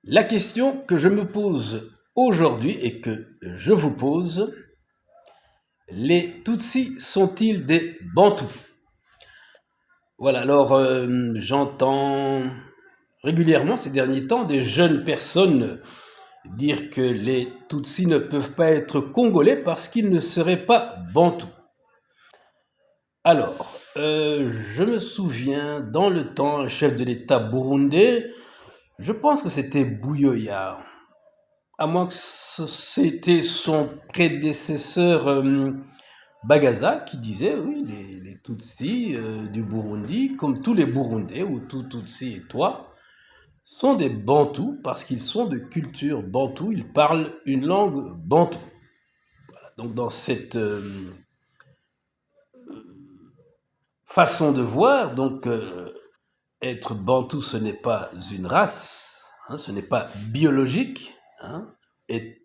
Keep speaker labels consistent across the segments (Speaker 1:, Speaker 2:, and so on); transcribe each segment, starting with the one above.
Speaker 1: La question que je me pose aujourd'hui et que je vous pose, les Tutsis sont-ils des Bantous? Voilà, alors j'entends régulièrement ces derniers temps des jeunes personnes dire que les Tutsis ne peuvent pas être congolais parce qu'ils ne seraient pas Bantous. Alors, je me souviens, dans le temps, un chef de l'État burundais, je pense que c'était Bouyoya, à moins que c'était son prédécesseur Bagaza qui disait, oui, les Tutsis du Burundi, comme tous les Burundais ou tout Tutsi et toi, sont des Bantous parce qu'ils sont de culture bantou, ils parlent une langue bantou. Voilà. Donc dans cette façon de voir, donc être bantou, ce n'est pas une race, hein, ce n'est pas biologique, hein, et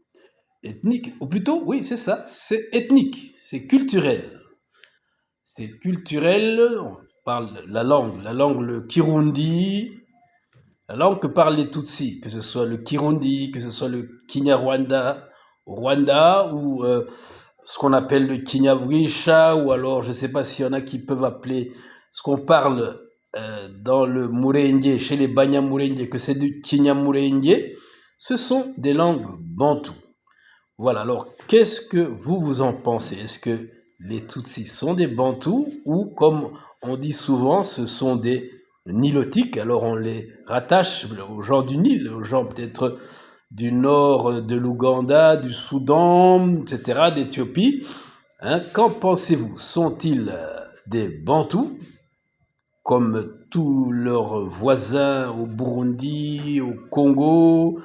Speaker 1: ethnique, ou plutôt, oui, c'est ça, c'est ethnique, c'est culturel. C'est culturel, on parle la langue, le Kirundi, la langue que parlent les Tutsis, que ce soit le Kirundi, que ce soit le Kinyarwanda au Rwanda, ou ce qu'on appelle le Kinyabwisha, ou alors je ne sais pas s'il y en a qui peuvent appeler ce qu'on parle dans le Murenge, chez les Banyamurenge, que c'est du Kinyamurenge. Ce sont des langues bantoues. Voilà, alors qu'est-ce que vous en pensez? Est-ce que les Tutsis sont des Bantous ou, comme on dit souvent, ce sont des Nilotiques? Alors on les rattache aux gens du Nil, aux gens peut-être du nord de l'Ouganda, du Soudan, etc., d'Éthiopie. Hein, qu'en pensez-vous? Sont-ils des Bantous, comme tous leurs voisins au Burundi, au Congo,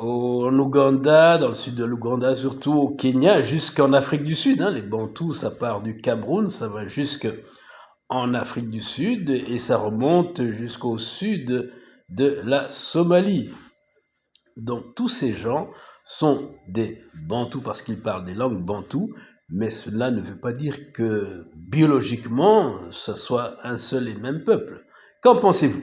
Speaker 1: en Ouganda, dans le sud de l'Ouganda surtout, au Kenya, jusqu'en Afrique du Sud, hein? Les Bantous, ça part du Cameroun, ça va jusqu'en Afrique du Sud et ça remonte jusqu'au sud de la Somalie. Donc tous ces gens sont des Bantous parce qu'ils parlent des langues bantoues, mais cela ne veut pas dire que biologiquement, ce soit un seul et même peuple. Qu'en pensez-vous?